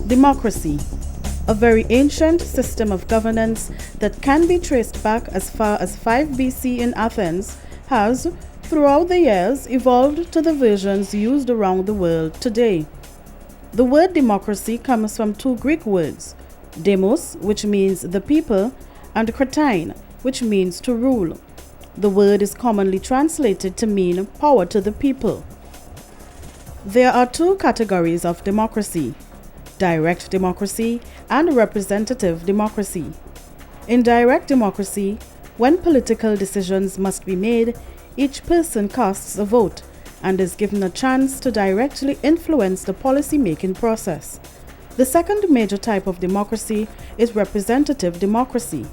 Democracy, a very ancient system of governance that can be traced back as far as 5 BC in Athens, has, throughout the years, evolved to the versions used around the world today. The word democracy comes from two Greek words, demos, which means the people, and kratein, which means to rule. The word is commonly translated to mean power to the people. There are two categories of democracy: direct democracy and representative democracy. In direct democracy, when political decisions must be made, each person casts a vote and is given a chance to directly influence the policy-making process. The second major type of democracy is representative democracy.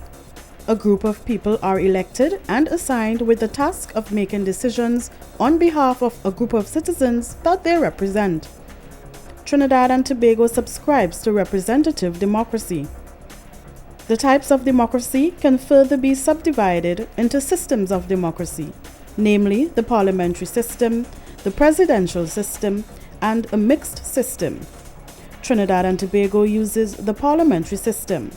A group of people are elected and assigned with the task of making decisions on behalf of a group of citizens that they represent. Trinidad and Tobago subscribes to representative democracy. The types of democracy can further be subdivided into systems of democracy, namely the parliamentary system, the presidential system, and a mixed system. Trinidad and Tobago uses the parliamentary system.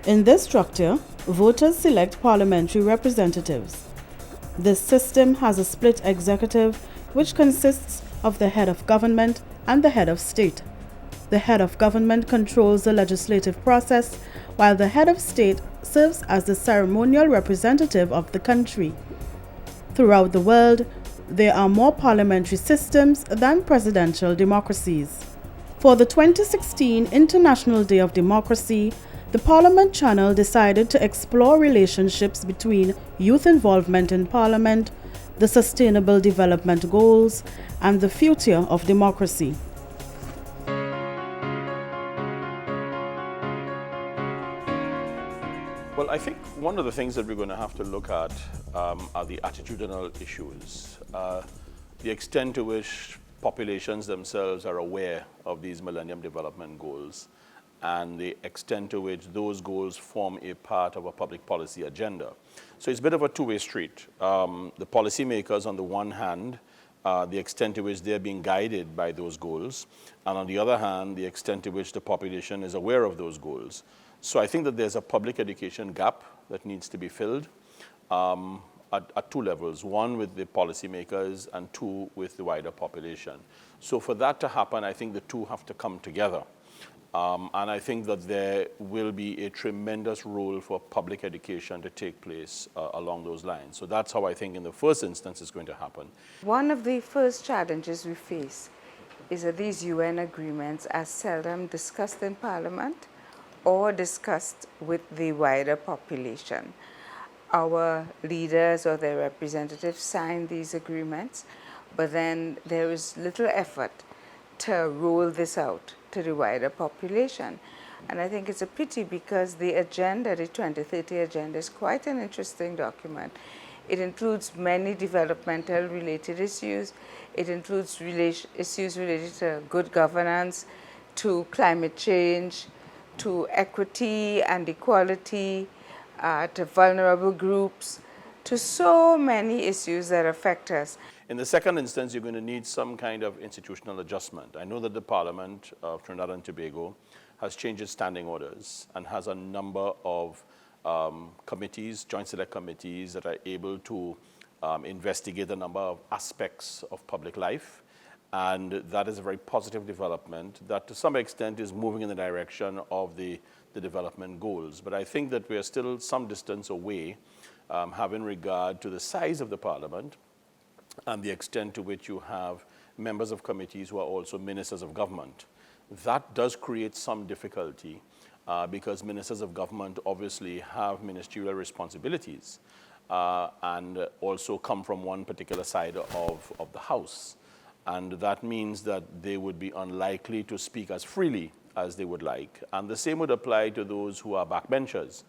In this structure, voters select parliamentary representatives. This system has a split executive, which consists of the head of government and the head of state. The head of government controls the legislative process, while the head of state serves as the ceremonial representative of the country. Throughout the world, there are more parliamentary systems than presidential democracies. For the 2016 International Day of Democracy, the Parliament Channel decided to explore relationships between youth involvement in Parliament, the Sustainable Development Goals, and the future of democracy. Well, I think one of the things that we're going to have to look at are the attitudinal issues, the extent to which populations themselves are aware of these Millennium Development Goals, and the extent to which those goals form a part of a public policy agenda. So it's a bit of a two-way street. The policymakers, on the one hand, the extent to which they're being guided by those goals, and on the other hand, the extent to which the population is aware of those goals. So I think that there's a public education gap that needs to be filled at two levels, one with the policymakers and two with the wider population. So for that to happen, I think the two have to come together. And I think that there will be a tremendous role for public education to take place along those lines. So that's how I think in the first instance it's going to happen. One of the first challenges we face is that these UN agreements are seldom discussed in Parliament or discussed with the wider population. Our leaders or their representatives sign these agreements, but then there is little effort to roll this out to the wider population. And I think it's a pity because the agenda, the 2030 agenda, is quite an interesting document. It includes many developmental related issues. It includes issues related to good governance, to climate change, to equity and equality, to vulnerable groups, to so many issues that affect us. In the second instance, you're going to need some kind of institutional adjustment. I know that the Parliament of Trinidad and Tobago has changed its standing orders and has a number of committees, joint select committees, that are able to investigate a number of aspects of public life. And that is a very positive development that to some extent is moving in the direction of the development goals. But I think that we are still some distance away, having regard to the size of the Parliament and the extent to which you have members of committees who are also ministers of government. That does create some difficulty because ministers of government obviously have ministerial responsibilities and also come from one particular side of the House. And that means that they would be unlikely to speak as freely as they would like. And the same would apply to those who are backbenchers,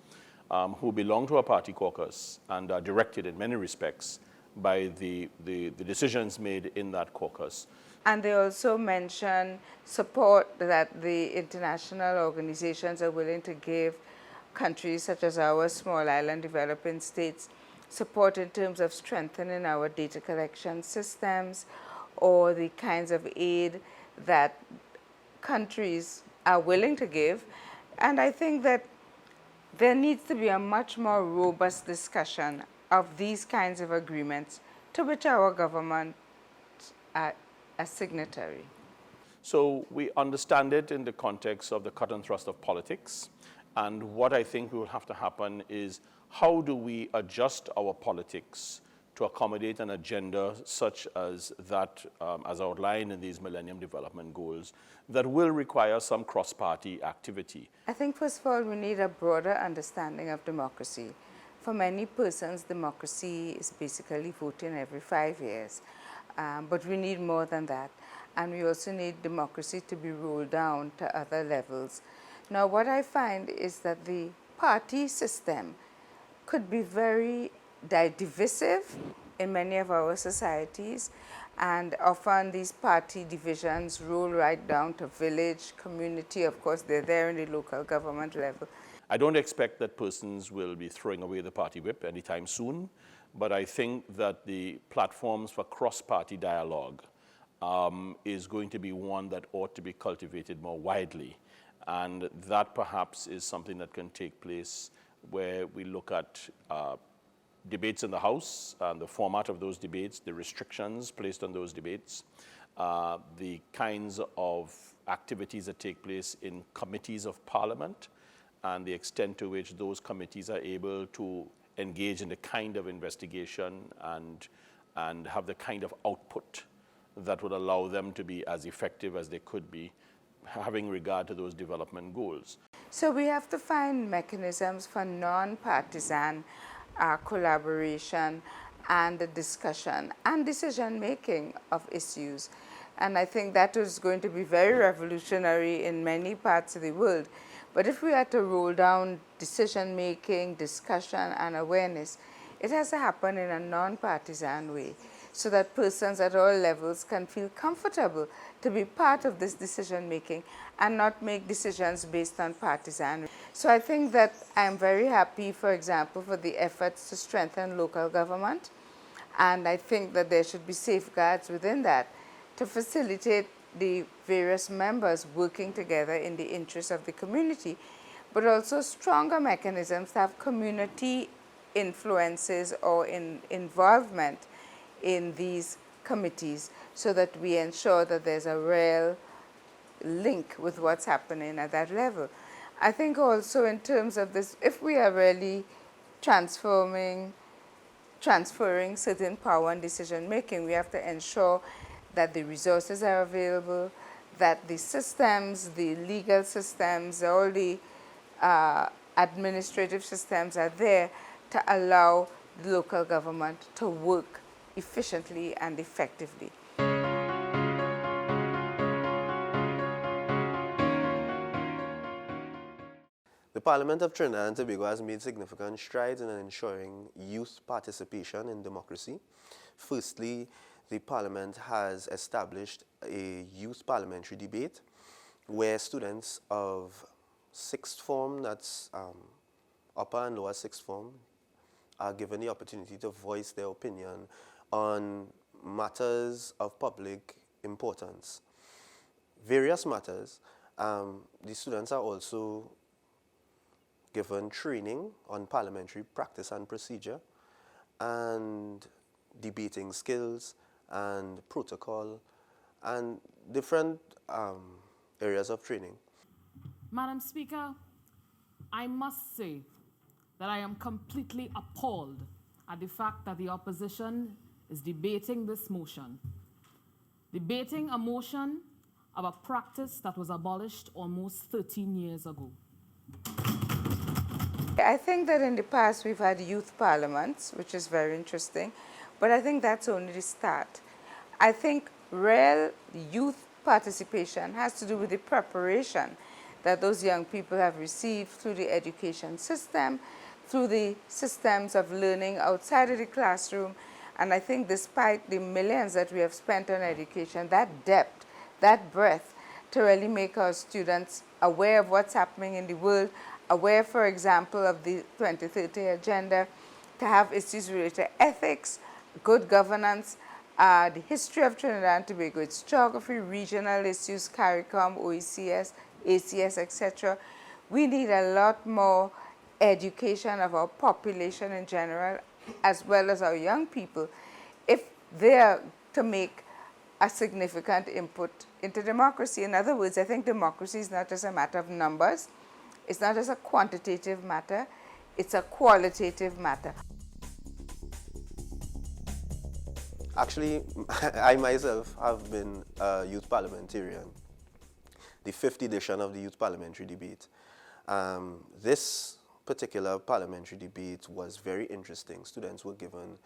who belong to a party caucus and are directed in many respects by the decisions made in that caucus. And they also mention support that the international organizations are willing to give countries such as our small island developing states support in terms of strengthening our data collection systems, or the kinds of aid that countries are willing to give. And I think that there needs to be a much more robust discussion of these kinds of agreements to which our government are a signatory. So we understand it in the context of the cut and thrust of politics. And what I think will have to happen is how do we adjust our politics to accommodate an agenda such as that, as outlined in these Millennium Development Goals, that will require some cross-party activity. I think, first of all, we need a broader understanding of democracy. For many persons, democracy is basically voting every 5 years. But we need more than that. And we also need democracy to be rolled down to other levels. Now, what I find is that the party system could be very divisive in many of our societies, and often these party divisions roll right down to village, community. Of course, they're there in the local government level. I don't expect that persons will be throwing away the party whip anytime soon, but I think that the platforms for cross-party dialogue is going to be one that ought to be cultivated more widely. And that perhaps is something that can take place where we look at debates in the House and the format of those debates, the restrictions placed on those debates, the kinds of activities that take place in committees of Parliament, and the extent to which those committees are able to engage in the kind of investigation and have the kind of output that would allow them to be as effective as they could be, having regard to those development goals. So we have to find mechanisms for non-partisan collaboration and the discussion and decision-making of issues. And I think that is going to be very revolutionary in many parts of the world. But if we are to roll down decision-making, discussion, and awareness, it has to happen in a non-partisan way so that persons at all levels can feel comfortable to be part of this decision-making and not make decisions based on partisan. So I think that I'm very happy, for example, for the efforts to strengthen local government. And I think that there should be safeguards within that to facilitate the various members working together in the interest of the community, but also stronger mechanisms to have community influences or involvement in these committees so that we ensure that there's a real link with what's happening at that level. I think also in terms of this, if we are really transferring certain power and decision making, we have to ensure that the resources are available, that the systems, the legal systems, all the administrative systems are there to allow the local government to work efficiently and effectively. The Parliament of Trinidad and Tobago has made significant strides in ensuring youth participation in democracy. Firstly, the Parliament has established a youth parliamentary debate where students of sixth form, that's upper and lower sixth form, are given the opportunity to voice their opinion on matters of public importance. Various matters. The students are also given training on parliamentary practice and procedure and debating skills and protocol and different areas of training. Madam Speaker, I must say that I am completely appalled at the fact that the opposition is debating this motion. Debating a motion of a practice that was abolished almost 13 years ago. I think that in the past we've had youth parliaments, which is very interesting, but I think that's only the start. I think real youth participation has to do with the preparation that those young people have received through the education system, through the systems of learning outside of the classroom. And I think despite the millions that we have spent on education, that depth, that breadth, to really make our students aware of what's happening in the world, aware, for example, of the 2030 agenda, to have issues related to ethics, good governance, the history of Trinidad and Tobago, its geography, regional issues, CARICOM, OECS, ACS, etc. We need a lot more education of our population in general, as well as our young people, if they are to make a significant input into democracy. In other words, I think democracy is not just a matter of numbers. It's not just a quantitative matter. It's a qualitative matter. Actually, I myself have been a youth parliamentarian, the 5th edition of the Youth Parliamentary Debate. This particular parliamentary debate was very interesting. Students were given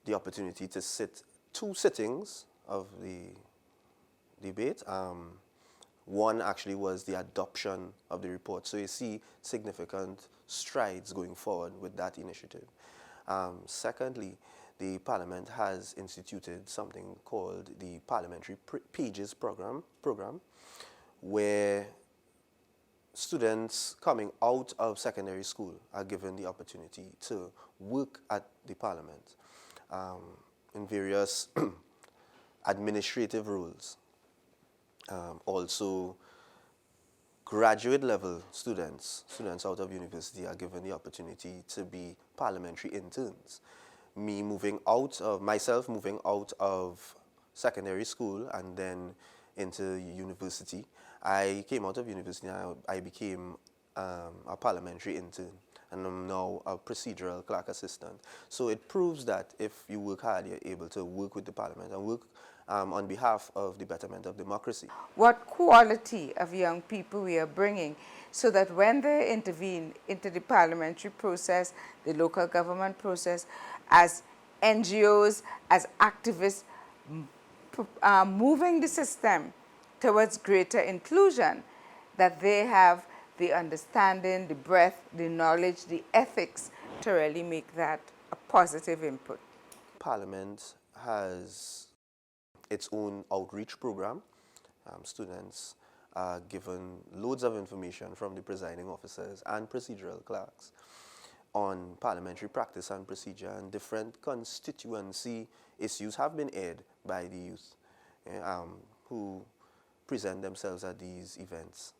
the opportunity to sit 2 sittings of the debate. One actually was the adoption of the report. So you see significant strides going forward with that initiative. Secondly, the Parliament has instituted something called the Parliamentary Pages program, where students coming out of secondary school are given the opportunity to work at the Parliament in various administrative roles. Also, graduate level students out of university are given the opportunity to be parliamentary interns. Myself moving out of secondary school and then into university, I came out of university and I became a parliamentary intern, and I'm now a procedural clerk assistant. So it proves that if you work hard, you're able to work with the Parliament and work on behalf of the betterment of democracy. What quality of young people we are bringing, so that when they intervene into the parliamentary process, the local government process, as NGOs, as activists, moving the system towards greater inclusion, that they have the understanding, the breadth, the knowledge, the ethics to really make that a positive input. Parliament has its own outreach program. Students are given loads of information from the presiding officers and procedural clerks on parliamentary practice and procedure, and different constituency issues have been aired by the youth who present themselves at these events.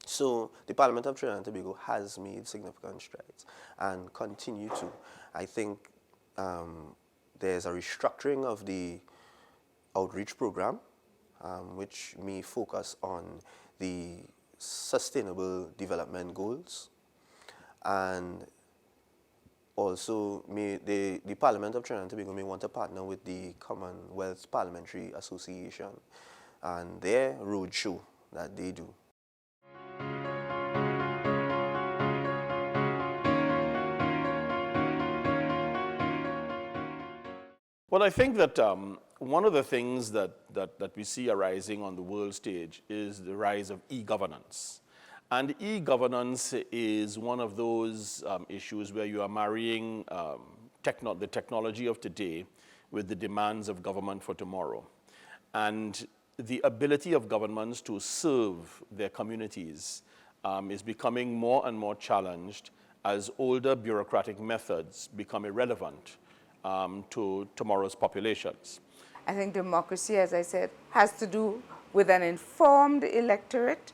So the Parliament of Trinidad and Tobago has made significant strides and continue to. I think there's a restructuring of the outreach program, which may focus on the sustainable development goals, and also the Parliament of Trinidad and Tobago may want to partner with the Commonwealth Parliamentary Association and their roadshow that they do. Well, I think that one of the things that we see arising on the world stage is the rise of e-governance. And e-governance is one of those issues where you are marrying the technology of today with the demands of government for tomorrow. And the ability of governments to serve their communities is becoming more and more challenged as older bureaucratic methods become irrelevant to tomorrow's populations. I think democracy, as I said, has to do with an informed electorate,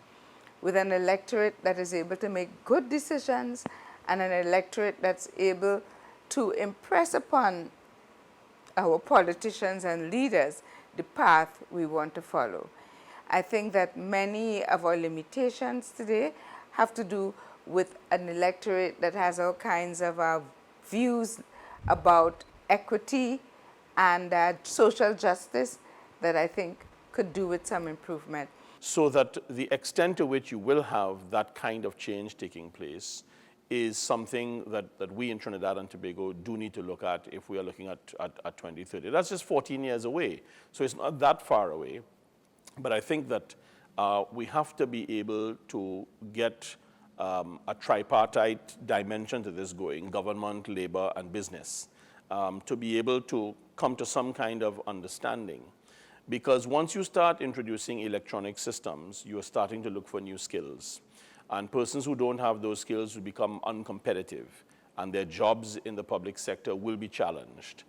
with an electorate that is able to make good decisions, and an electorate that's able to impress upon our politicians and leaders the path we want to follow. I think that many of our limitations today have to do with an electorate that has all kinds of views about equity and social justice that I think could do with some improvement. So that the extent to which you will have that kind of change taking place is something that we in Trinidad and Tobago do need to look at if we are looking at 2030. That's just 14 years away, so it's not that far away. But I think that we have to be able to get a tripartite dimension to this going, government, labor, and business, to be able to come to some kind of understanding. Because once you start introducing electronic systems, you are starting to look for new skills. And persons who don't have those skills will become uncompetitive, and their jobs in the public sector will be challenged.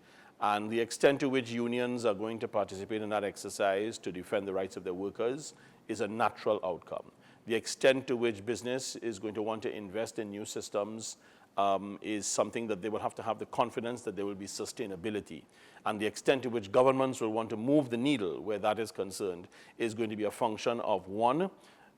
And the extent to which unions are going to participate in that exercise to defend the rights of their workers is a natural outcome. The extent to which business is going to want to invest in new systems is something that they will have to have the confidence that there will be sustainability. And the extent to which governments will want to move the needle where that is concerned is going to be a function of, one,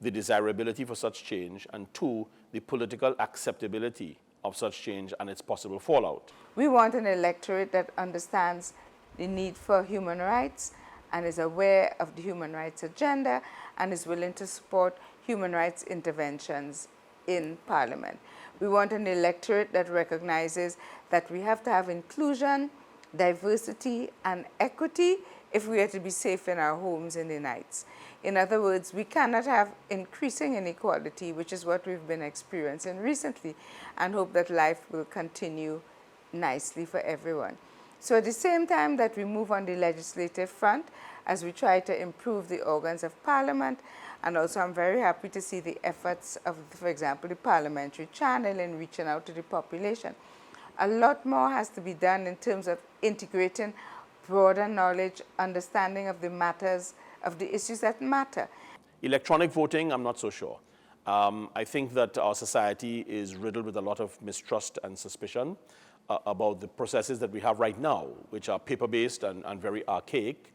the desirability for such change, and two, the political acceptability of such change and its possible fallout. We want an electorate that understands the need for human rights and is aware of the human rights agenda and is willing to support human rights interventions in Parliament. We want an electorate that recognizes that we have to have inclusion, diversity, and equity if we are to be safe in our homes in the nights. In other words, we cannot have increasing inequality, which is what we've been experiencing recently, and hope that life will continue nicely for everyone. So at the same time that we move on the legislative front, as we try to improve the organs of Parliament, and also I'm very happy to see the efforts of, for example, the parliamentary channel in reaching out to the population. A lot more has to be done in terms of integrating broader knowledge, understanding of the matters, of the issues that matter. Electronic voting, I'm not so sure. I think that our society is riddled with a lot of mistrust and suspicion about the processes that we have right now, which are paper-based and very archaic.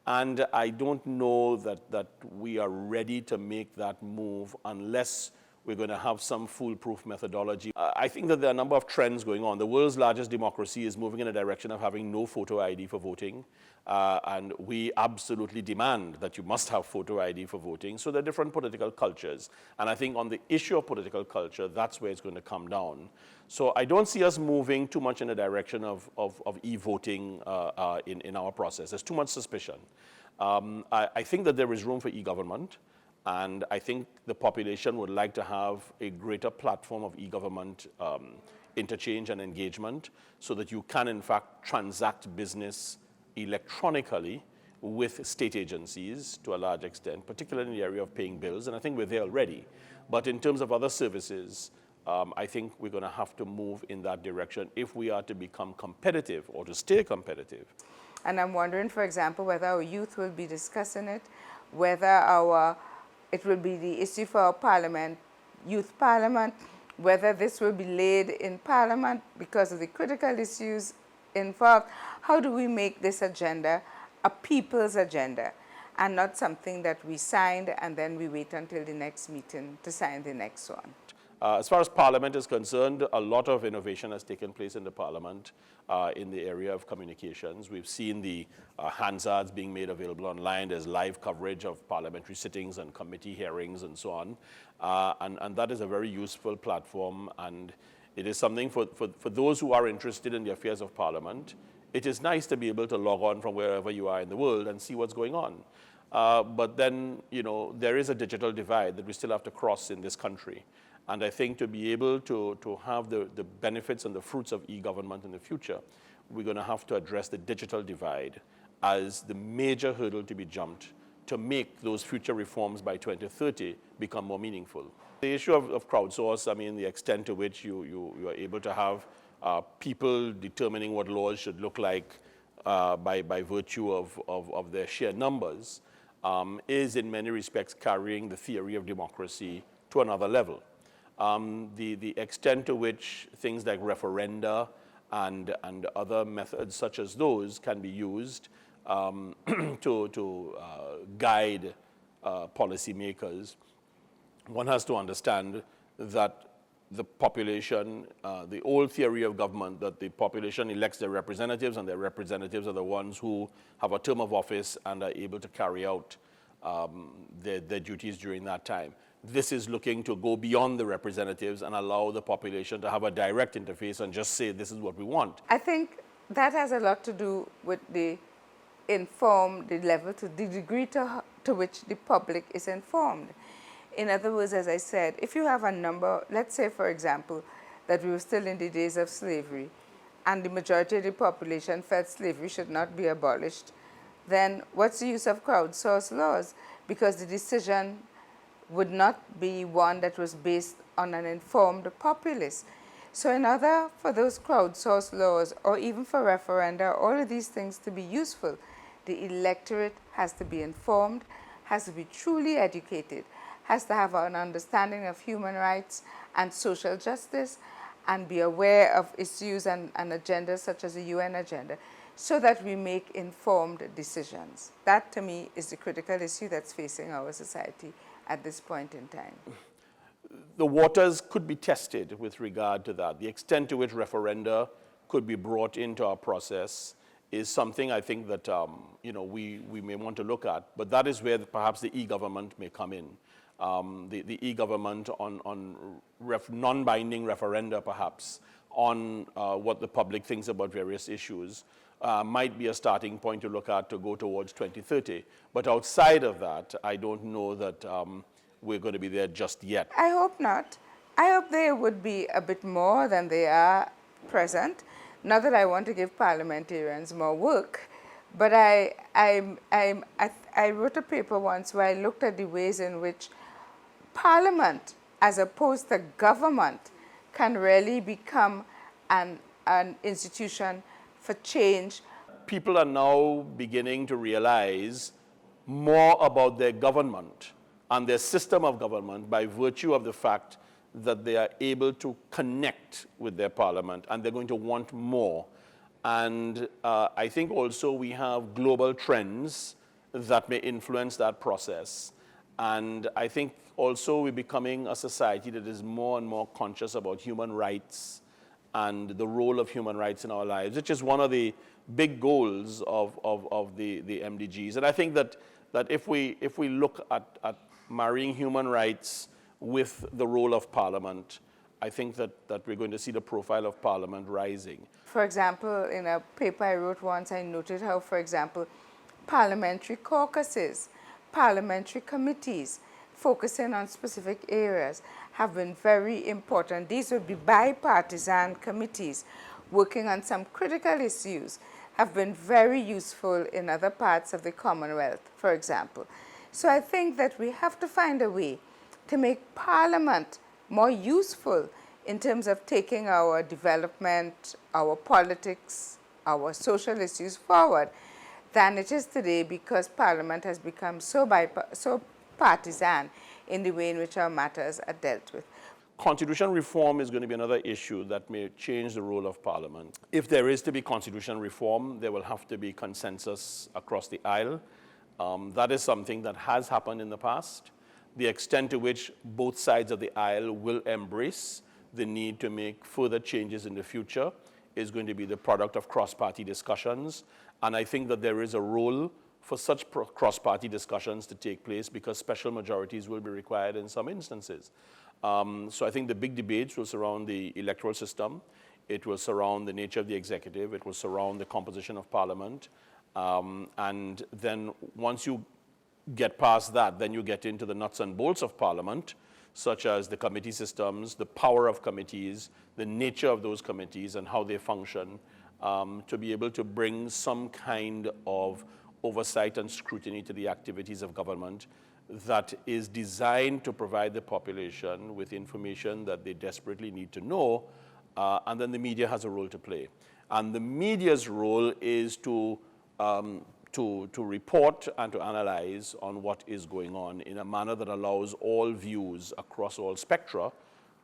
And I don't know that we are ready to make that move unless we're going to have some foolproof methodology. I think that there are a number of trends going on. The world's largest democracy is moving in a direction of having no photo ID for voting. And we absolutely demand that you must have photo ID for voting. So there are different political cultures. And I think on the issue of political culture, that's where it's going to come down. So I don't see us moving too much in the direction of e-voting in our process. There's too much suspicion. I think that there is room for e-government. And I think the population would like to have a greater platform of e-government interchange and engagement so that you can, in fact, transact business electronically with state agencies to a large extent, particularly in the area of paying bills. And I think we're there already. But in terms of other services, I think we're going to have to move in that direction if we are to become competitive or to stay competitive. And I'm wondering, for example, whether our youth will be discussing it, whether it will be the issue for our parliament, youth parliament, whether this will be laid in parliament because of the critical issues involved. How do we make this agenda a people's agenda and not something that we signed and then we wait until the next meeting to sign the next one? As far as Parliament is concerned, a lot of innovation has taken place in the Parliament in the area of communications. We've seen the Hansards being made available online. There's live coverage of parliamentary sittings and committee hearings and so on. And that is a very useful platform. And it is something for those who are interested in the affairs of Parliament. It is nice to be able to log on from wherever you are in the world and see what's going on. But then, there is a digital divide that we still have to cross in this country. And I think to be able to have the benefits and the fruits of e-government in the future, we're going to have to address the digital divide as the major hurdle to be jumped to make those future reforms by 2030 become more meaningful. The issue of crowdsource, I mean, the extent to which you are able to have people determining what laws should look like by virtue of their sheer numbers is in many respects carrying the theory of democracy to another level. The extent to which things like referenda and other methods such as those can be used to guide policymakers, one has to understand that the population, the old theory of government, that the population elects their representatives and their representatives are the ones who have a term of office and are able to carry out their duties during that time. This is looking to go beyond the representatives and allow the population to have a direct interface and just say, this is what we want. I think that has a lot to do with the degree to which the public is informed. In other words, as I said, if you have a number, let's say, for example, that we were still in the days of slavery and the majority of the population felt slavery should not be abolished, then what's the use of crowdsourced laws? Because the decision would not be one that was based on an informed populace. So in order for those crowdsourced laws or even for referenda, all of these things to be useful, the electorate has to be informed, has to be truly educated, has to have an understanding of human rights and social justice, and be aware of issues and agendas such as the UN agenda, so that we make informed decisions. That, to me, is the critical issue that's facing our society at this point in time. The waters could be tested with regard to that. The extent to which referenda could be brought into our process is something I think that we may want to look at. But that is where perhaps the e-government may come in. The e-government on non-binding referenda, perhaps, on what the public thinks about various issues might be a starting point to look at to go towards 2030. But outside of that, I don't know that we're going to be there just yet. I hope not. I hope they would be a bit more than they are present. Not that I want to give parliamentarians more work, but I wrote a paper once where I looked at the ways in which Parliament, as opposed to government, can really become an institution for change. People are now beginning to realize more about their government and their system of government by virtue of the fact that they are able to connect with their parliament, and they're going to want more. And I think also we have global trends that may influence that process. And I think also we're becoming a society that is more and more conscious about human rights and the role of human rights in our lives, which is one of the big goals of the MDGs. And I think that if we look at marrying human rights with the role of Parliament, I think that we're going to see the profile of Parliament rising. For example, in a paper I wrote once, I noted how, for example, parliamentary caucuses, parliamentary committees, focusing on specific areas, have been very important. These would be bipartisan committees working on some critical issues, have been very useful in other parts of the Commonwealth, for example. So I think that we have to find a way to make Parliament more useful in terms of taking our development, our politics, our social issues forward than it is today, because Parliament has become so partisan in the way in which our matters are dealt with. Constitutional reform is going to be another issue that may change the role of Parliament. If there is to be constitutional reform, there will have to be consensus across the aisle. That is something that has happened in the past. The extent to which both sides of the aisle will embrace the need to make further changes in the future is going to be the product of cross-party discussions. And I think that there is a role for such cross-party discussions to take place, because special majorities will be required in some instances. So I think the big debates will surround the electoral system. It will surround the nature of the executive. It will surround the composition of Parliament. And then once you get past that, then you get into the nuts and bolts of Parliament, such as the committee systems, the power of committees, the nature of those committees and how they function, to be able to bring some kind of oversight and scrutiny to the activities of government that is designed to provide the population with information that they desperately need to know, and then the media has a role to play. And the media's role is to report and to analyze on what is going on in a manner that allows all views across all spectra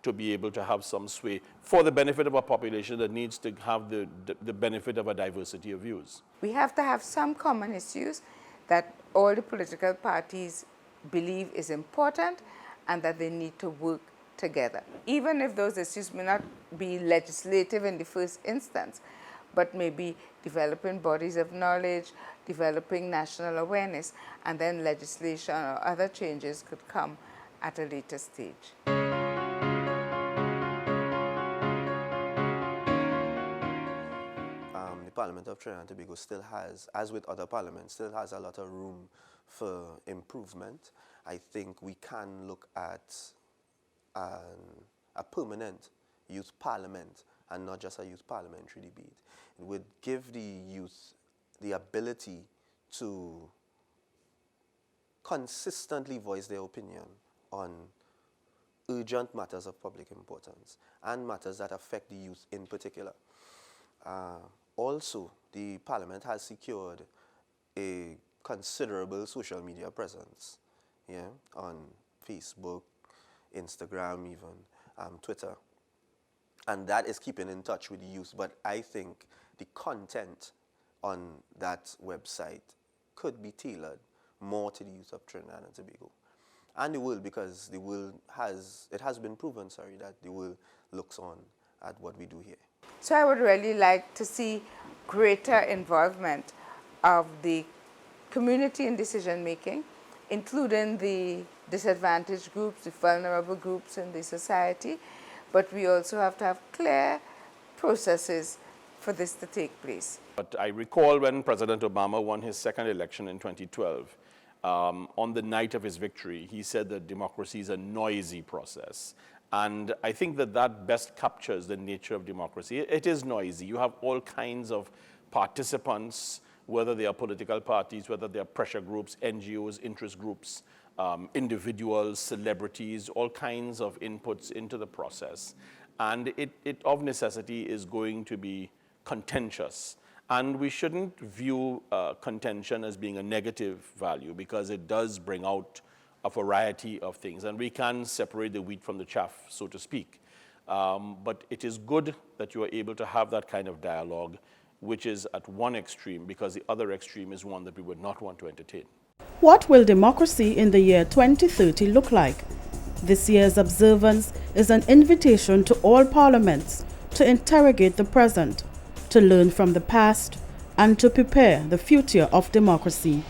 to be able to have some sway for the benefit of a population that needs to have the benefit of a diversity of views. We have to have some common issues that all the political parties believe is important and that they need to work together. Even if those issues may not be legislative in the first instance, but maybe developing bodies of knowledge, developing national awareness, and then legislation or other changes could come at a later stage. The Parliament of Trinidad and Tobago still has, as with other parliaments, still has a lot of room for improvement. I think we can look at a permanent youth parliament and not just a youth parliamentary debate. It would give the youth the ability to consistently voice their opinion on urgent matters of public importance and matters that affect the youth in particular. Also, the Parliament has secured a considerable social media presence, yeah, on Facebook, Instagram, even Twitter. And that is keeping in touch with the youth. But I think the content on that website could be tailored more to the youth of Trinidad and Tobago. And the world, because the world it has been proven, that the world looks on at what we do here. So I would really like to see greater involvement of the community in decision making, including the disadvantaged groups, the vulnerable groups in the society, but we also have to have clear processes for this to take place. But I recall when President Obama won his second election in 2012, on the night of his victory, he said that democracy is a noisy process. And I think that that best captures the nature of democracy. It is noisy. You have all kinds of participants, whether they are political parties, whether they are pressure groups, NGOs, interest groups, individuals, celebrities, all kinds of inputs into the process. And it of necessity is going to be contentious. And we shouldn't view contention as being a negative value, because it does bring out a variety of things. And we can separate the wheat from the chaff, so to speak. But it is good that you are able to have that kind of dialogue, which is at one extreme, because the other extreme is one that we would not want to entertain. What will democracy in the year 2030 look like? This year's observance is an invitation to all parliaments to interrogate the present, to learn from the past, and to prepare the future of democracy.